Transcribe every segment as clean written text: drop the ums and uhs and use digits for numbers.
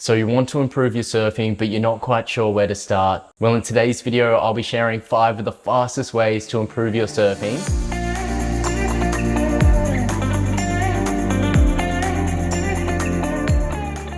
So you want to improve your surfing, but you're not quite sure where to start. Well, in today's video, I'll be sharing 5 of the fastest ways to improve your surfing.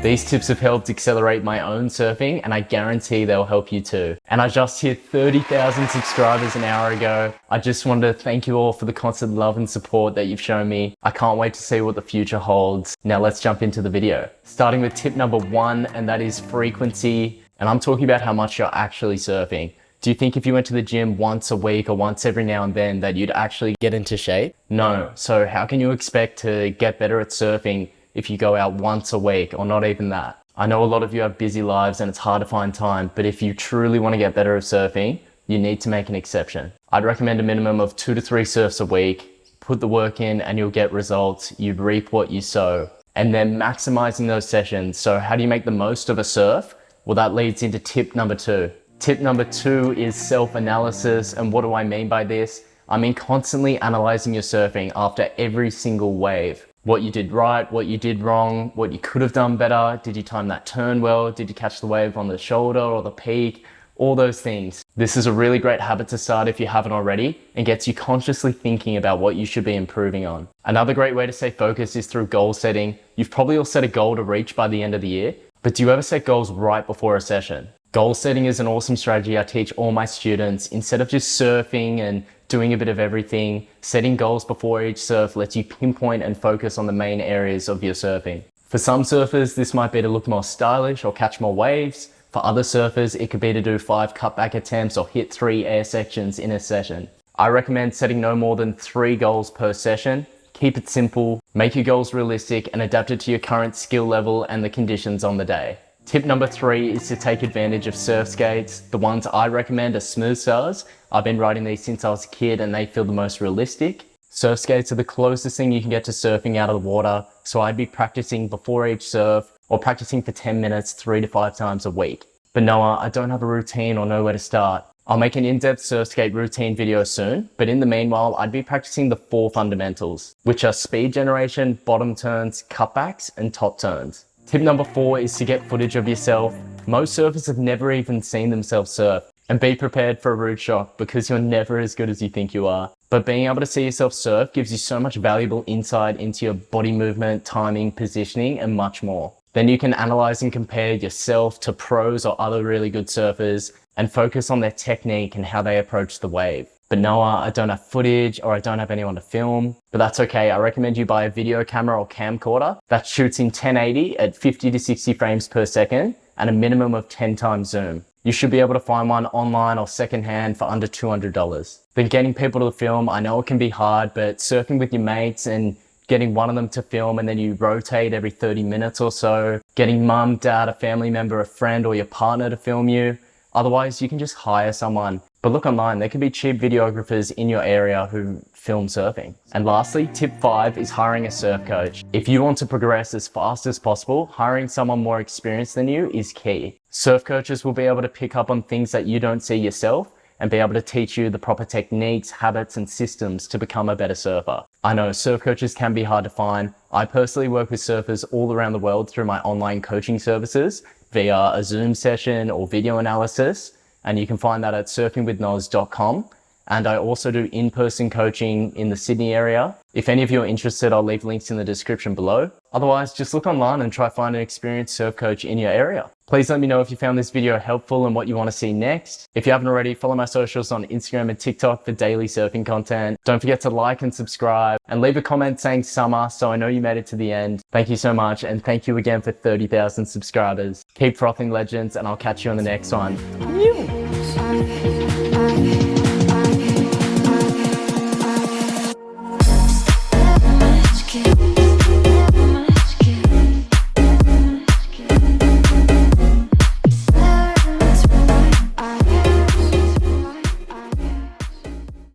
These tips have helped accelerate my own surfing, and I guarantee they'll help you too. And I just hit 30,000 subscribers an hour ago. I just wanted to thank you all for the constant love and support that you've shown me. I can't wait to see what the future holds. Now let's jump into the video. Starting with tip number 1, and that is frequency. And I'm talking about how much you're actually surfing. Do you think if you went to the gym once a week or once every now and then that you'd actually get into shape? No. So how can you expect to get better at surfing if you go out once a week or not even that? I know a lot of you have busy lives and it's hard to find time, but if you truly want to get better at surfing, you need to make an exception. I'd recommend a minimum of 2 to 3 surfs a week. Put the work in and you'll get results. You reap what you sow. And then maximizing those sessions. So how do you make the most of a surf? Well, that leads into tip number 2. Tip number 2 is self-analysis. And what do I mean by this? I mean constantly analyzing your surfing after every single wave. What you did right, what you did wrong, what you could have done better. Did you time that turn well? Did you catch the wave on the shoulder or the peak? All those things. This is a really great habit to start if you haven't already, and gets you consciously thinking about what you should be improving on. Another great way to stay focused is through goal setting. You've probably all set a goal to reach by the end of the year, but do you ever set goals right before a session? Goal setting is an awesome strategy I teach all my students. Instead of just surfing and doing a bit of everything, setting goals before each surf lets you pinpoint and focus on the main areas of your surfing. For some surfers, this might be to look more stylish or catch more waves. For other surfers, it could be to do 5 cutback attempts or hit 3 air sections in a session. I recommend setting no more than 3 goals per session. Keep it simple, make your goals realistic, and adapt it to your current skill level and the conditions on the day. Tip number 3 is to take advantage of surf skates. The ones I recommend are Smooth Stars. I've been riding these since I was a kid and they feel the most realistic. Surf skates are the closest thing you can get to surfing out of the water, so I'd be practicing before each surf or practicing for 10 minutes 3 to 5 times a week. But Noah, I don't have a routine or know where to start. I'll make an in-depth surf skate routine video soon, but in the meanwhile, I'd be practicing the 4 fundamentals, which are speed generation, bottom turns, cutbacks, and top turns. Tip number 4 is to get footage of yourself. Most surfers have never even seen themselves surf. And be prepared for a rude shock because you're never as good as you think you are. But being able to see yourself surf gives you so much valuable insight into your body movement, timing, positioning, and much more. Then you can analyze and compare yourself to pros or other really good surfers and focus on their technique and how they approach the wave. But Noah, I don't have footage or I don't have anyone to film, but that's okay. I recommend you buy a video camera or camcorder that shoots in 1080 at 50 to 60 frames per second and a minimum of 10 times zoom. You should be able to find one online or secondhand for under $200. Then getting people to film, I know it can be hard, but surfing with your mates and getting one of them to film and then you rotate every 30 minutes or so, getting mum, dad, a family member, a friend or your partner to film you. Otherwise, you can just hire someone. But look online, there can be cheap videographers in your area who film surfing. And lastly, tip 5 is hiring a surf coach. If you want to progress as fast as possible, hiring someone more experienced than you is key. Surf coaches will be able to pick up on things that you don't see yourself and be able to teach you the proper techniques, habits, and systems to become a better surfer. I know surf coaches can be hard to find. I personally work with surfers all around the world through my online coaching services via a Zoom session or video analysis. And you can find that at surfingwithnoz.com. And I also do in-person coaching in the Sydney area. If any of you are interested, I'll leave links in the description below. Otherwise, just look online and try find an experienced surf coach in your area. Please let me know if you found this video helpful and what you want to see next. If you haven't already, follow my socials on Instagram and TikTok for daily surfing content. Don't forget to like and subscribe and leave a comment saying summer so I know you made it to the end. Thank you so much, and thank you again for 30,000 subscribers. Keep frothing, legends, and I'll catch you on the next one.